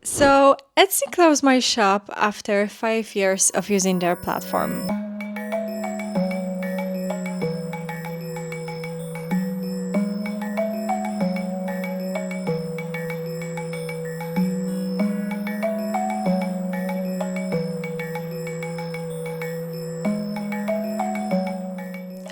So, Etsy closed my shop after 5 years of using their platform.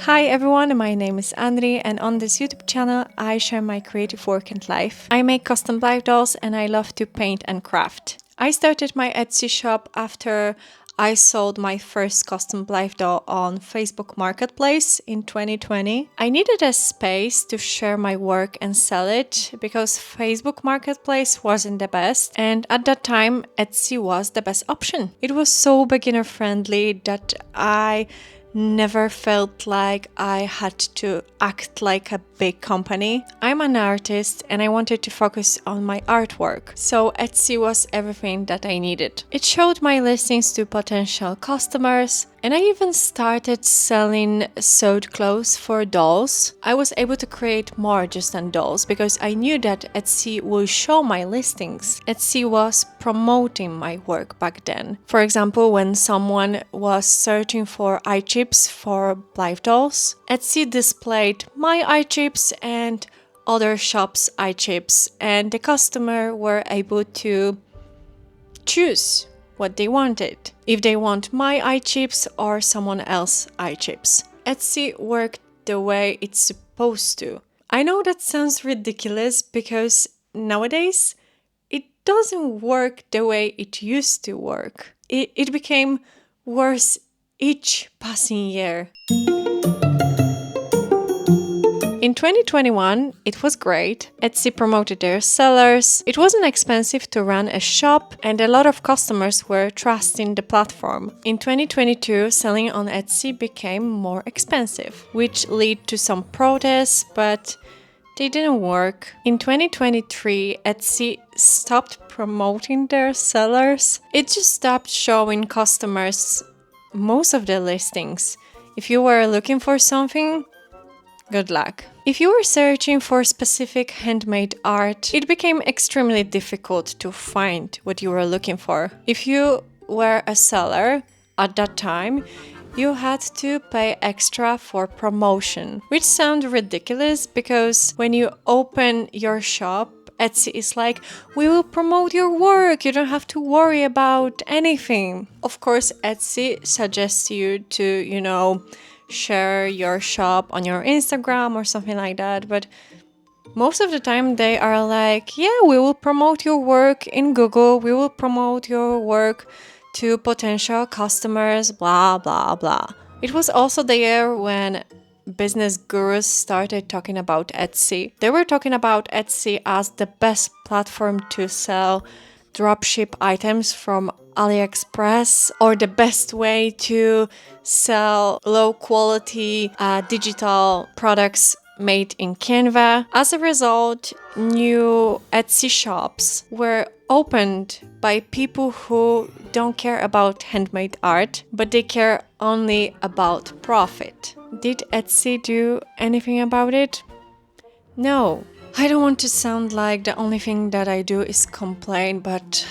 Hi everyone, my name is Andri, and on this YouTube channel I share my creative work and life. I make custom life dolls and I love to paint and craft. I started my Etsy shop after I sold my first custom life doll on Facebook Marketplace in 2020. I needed a space to share my work and sell it because Facebook Marketplace wasn't the best, and at that time Etsy was the best option. It was so beginner friendly that I never felt like I had to act like a big company. I'm an artist and I wanted to focus on my artwork, so Etsy was everything that I needed. It showed my listings to potential customers, and I even started selling sewed clothes for dolls. I was able to create more just than dolls because I knew that Etsy will show my listings. Etsy was promoting my work back then. For example, when someone was searching for eye chips for life dolls, Etsy displayed my eye chips and other shops' eye chips, and the customer were able to choose what they wanted, if they want my eye chips or someone else's eye chips. Etsy worked the way it's supposed to. I know that sounds ridiculous because nowadays it doesn't work the way it used to work. It became worse each passing year. In 2021, it was great. Etsy promoted their sellers. It wasn't expensive to run a shop, and a lot of customers were trusting the platform. In 2022, selling on Etsy became more expensive, which led to some protests, but they didn't work. In 2023, Etsy stopped promoting their sellers. It just stopped showing customers most of the listings. If you were looking for something, good luck. If you were searching for specific handmade art, it became extremely difficult to find what you were looking for. If you were a seller at that time, you had to pay extra for promotion, which sounds ridiculous because when you open your shop, Etsy is like, we will promote your work, you don't have to worry about anything. Of course, Etsy suggests you to, share your shop on your Instagram or something like that, but most of the time they are like, yeah, we will promote your work in Google, we will promote your work to potential customers, blah blah blah. It was also the year when business gurus started talking about Etsy. They were talking about Etsy as the best platform to sell dropship items from AliExpress, or the best way to sell low quality digital products made in Canva. As a result, new Etsy shops were opened by people who don't care about handmade art, but they care only about profit. Did Etsy do anything about it? No. I don't want to sound like the only thing that I do is complain, but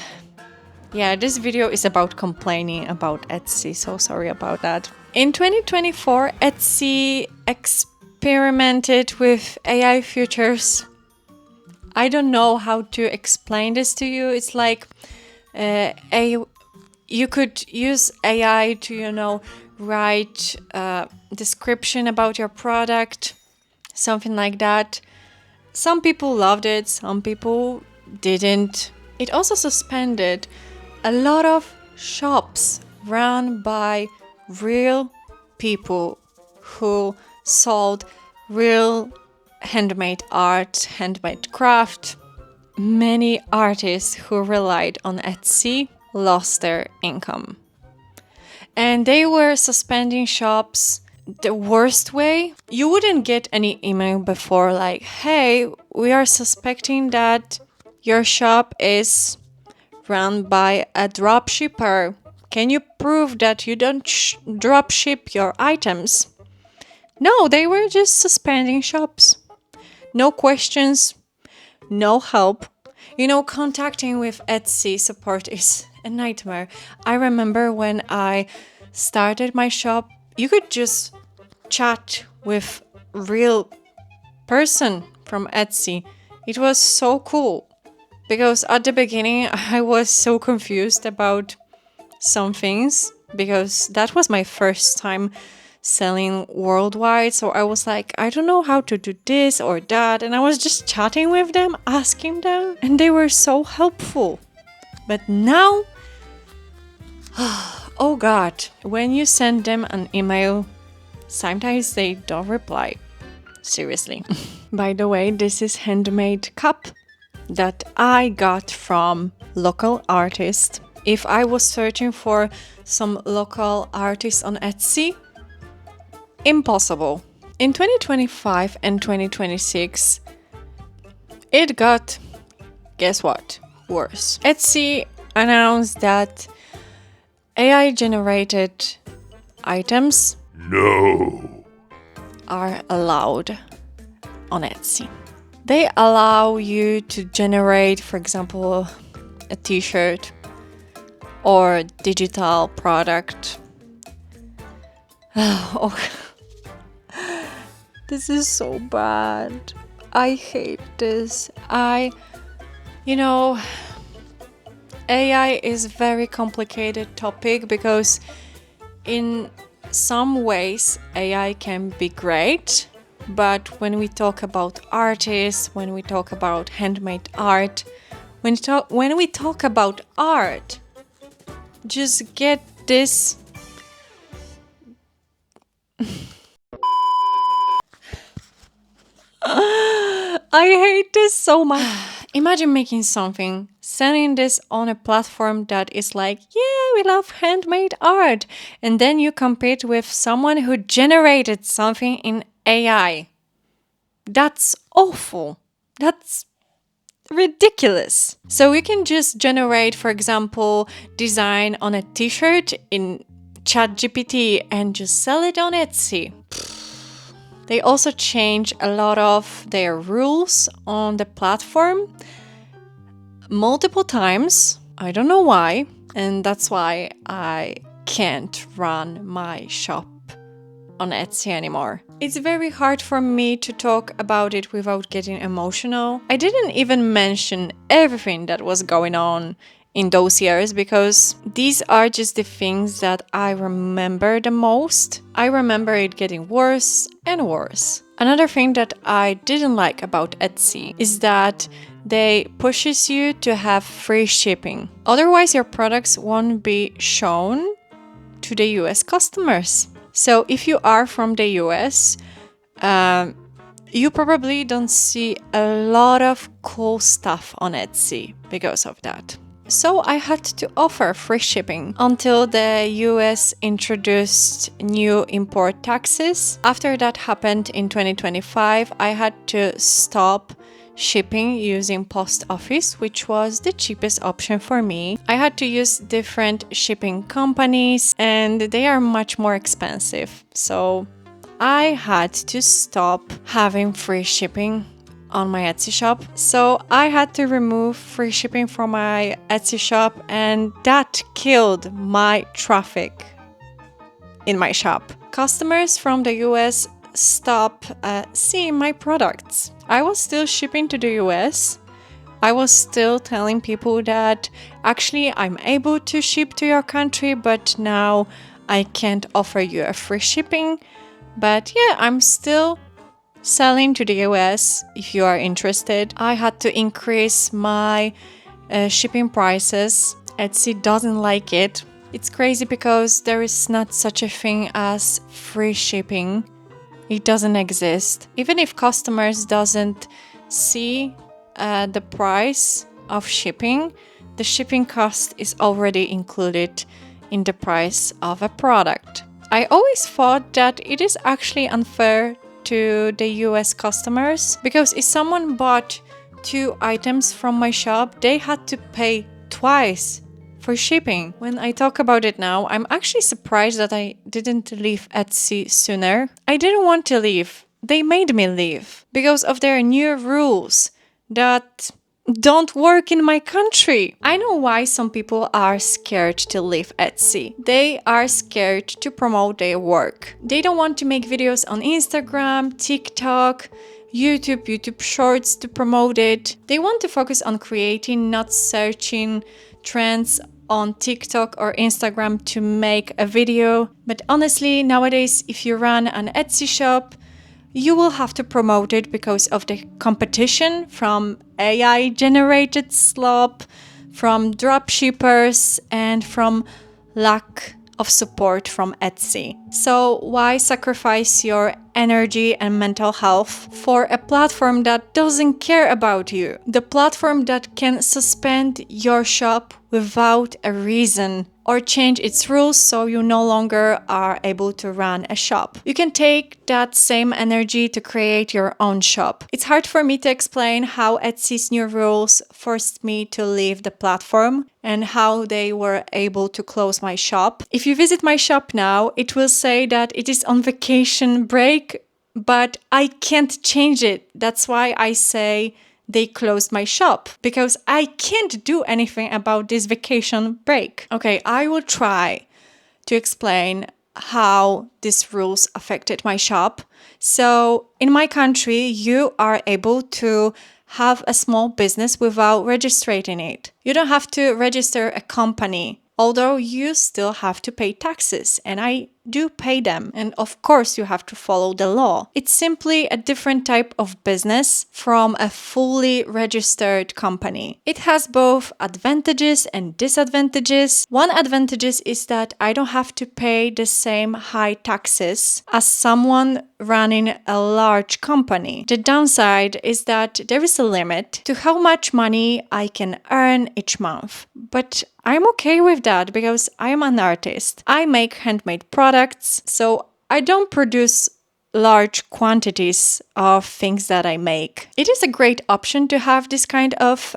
yeah, this video is about complaining about Etsy, so sorry about that. In 2024, Etsy experimented with AI features. I don't know how to explain this to you. It's like you could use AI to, write a description about your product, something like that. Some people loved it, some people didn't. It also suspended a lot of shops run by real people who sold real handmade art, handmade craft. Many artists who relied on Etsy lost their income. And they were suspending shops the worst way. You wouldn't get any email before like, hey, we are suspecting that your shop is run by a dropshipper. Can you prove that you don't dropship your items? No, they were just suspending shops. No questions, no help. Contacting with Etsy support is a nightmare. I remember when I started my shop, you could just chat with real person from Etsy. It was so cool because at the beginning I was so confused about some things because that was my first time selling worldwide. So I was like, I don't know how to do this or that. And I was just chatting with them, asking them, and they were so helpful. But now, oh God, when you send them an email, sometimes they don't reply. Seriously. By the way, this is handmade cup that I got from local artist. If I was searching for some local artists on Etsy, impossible. In 2025 and 2026, it got, guess what, worse. Etsy announced that AI generated items are allowed on Etsy. They allow you to generate, for example, a t-shirt or digital product. Oh, this is so bad. I hate this. AI is a very complicated topic because in some ways AI can be great, but when we talk about artists, when we talk about handmade art, when we talk about art, just get this. I hate this so much. Imagine making something, selling this on a platform that is like, yeah, we love handmade art. And then you compete with someone who generated something in AI. That's awful. That's ridiculous. So you can just generate, for example, design on a t-shirt in ChatGPT and just sell it on Etsy. They also change a lot of their rules on the platform multiple times. I don't know why. And that's why I can't run my shop on Etsy anymore. It's very hard for me to talk about it without getting emotional. I didn't even mention everything that was going on in those years because these are just the things that I remember the most. I remember it getting worse and worse. Another thing that I didn't like about Etsy is that they pushes you to have free shipping. Otherwise, your products won't be shown to the US customers. So if you are from the US, you probably don't see a lot of cool stuff on Etsy because of that. So I had to offer free shipping until the US introduced new import taxes. After that happened in 2025, I had to stop shipping using post office, which was the cheapest option for me. I had to use different shipping companies and they are much more expensive. So I had to stop having free shipping on my Etsy shop. So I had to remove free shipping from my Etsy shop and that killed my traffic in my shop. Customers from the US stopped seeing my products. I was still shipping to the US. I was still telling people that actually I'm able to ship to your country, but now I can't offer you a free shipping. But yeah, I'm still selling to the US if you are interested. I had to increase my shipping prices. Etsy doesn't like it. It's crazy because there is not such a thing as free shipping. It doesn't exist. Even if customers doesn't see the price of shipping, the shipping cost is already included in the price of a product. I always thought that it is actually unfair to the US customers because if someone bought 2 items from my shop, they had to pay twice for shipping. When I talk about it now, I'm actually surprised that I didn't leave Etsy sooner. I didn't want to leave. They made me leave because of their new rules that don't work in my country. I know why some people are scared to leave Etsy. They are scared to promote their work. They don't want to make videos on Instagram, TikTok, YouTube Shorts to promote it. They want to focus on creating, not searching trends on TikTok or Instagram to make a video. But honestly, nowadays, if you run an Etsy shop, you will have to promote it because of the competition from AI generated slop, from dropshippers, and from lack of support from Etsy. So why sacrifice your energy and mental health for a platform that doesn't care about you? The platform that can suspend your shop without a reason or change its rules so you no longer are able to run a shop. You can take that same energy to create your own shop. It's hard for me to explain how Etsy's new rules forced me to leave the platform and how they were able to close my shop. If you visit my shop now, it will say that it is on vacation break, but I can't change it. That's why I say they closed my shop, because I can't do anything about this vacation break. Okay, I will try to explain how these rules affected my shop. So in my country, you are able to have a small business without registering it. You don't have to register a company, although you still have to pay taxes, and I do pay them. And of course, you have to follow the law. It's simply a different type of business from a fully registered company. It has both advantages and disadvantages. One advantage is that I don't have to pay the same high taxes as someone running a large company. The downside is that there is a limit to how much money I can earn each month. But I'm okay with that because I am an artist. I make handmade products, so I don't produce large quantities of things that I make. It is a great option to have this kind of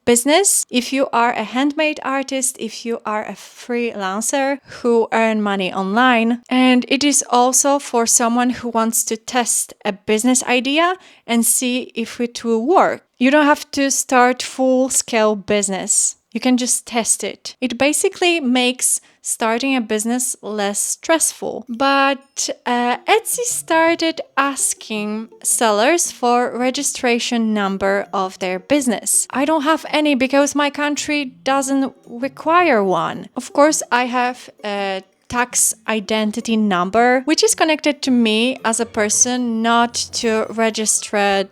business if you are a handmade artist, if you are a freelancer who earn money online. And it is also for someone who wants to test a business idea and see if it will work. You don't have to start full-scale business. You can just test it. It basically makes starting a business less stressful. But Etsy started asking sellers for registration number of their business. I don't have any because my country doesn't require one. Of course, I have a tax identity number, which is connected to me as a person, not to registered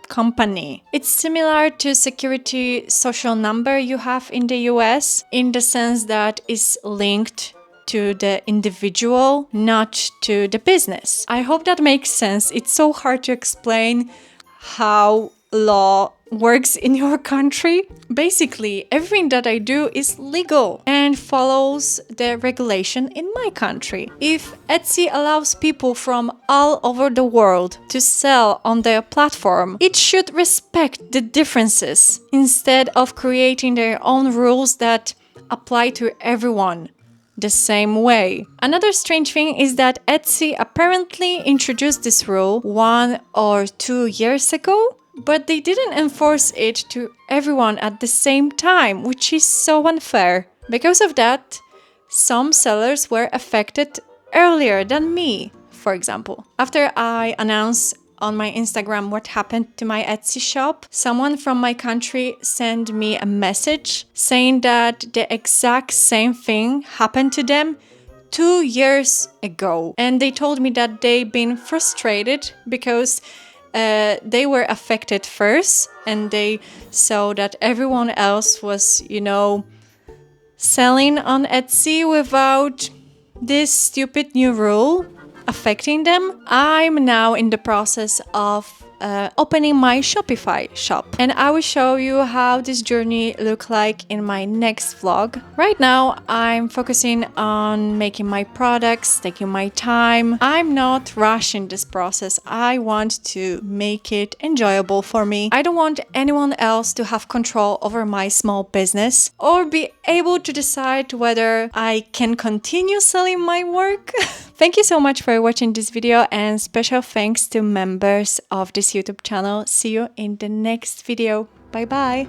company. It's similar to security social number you have in the US in the sense that it's linked to the individual, not to the business. I hope that makes sense. It's so hard to explain how law works in your country. Basically, everything that I do is legal and follows the regulation in my country. If Etsy allows people from all over the world to sell on their platform, it should respect the differences instead of creating their own rules that apply to everyone the same way. Another strange thing is that Etsy apparently introduced this rule 1 or 2 years ago, but they didn't enforce it to everyone at the same time, which is so unfair. Because of that, some sellers were affected earlier than me, for example. After I announced on my Instagram what happened to my Etsy shop, someone from my country sent me a message saying that the exact same thing happened to them 2 years ago. And they told me that they've been frustrated because they were affected first and they saw that everyone else was, selling on Etsy without this stupid new rule affecting them. I'm now in the process of opening my Shopify shop, and I will show you how this journey look like in my next vlog. Right now I'm focusing on making my products, taking my time. I'm not rushing this process. I want to make it enjoyable for me. I don't want anyone else to have control over my small business or be able to decide whether I can continue selling my work. Thank you so much for watching this video, and special thanks to members of this YouTube channel. See you in the next video. Bye bye!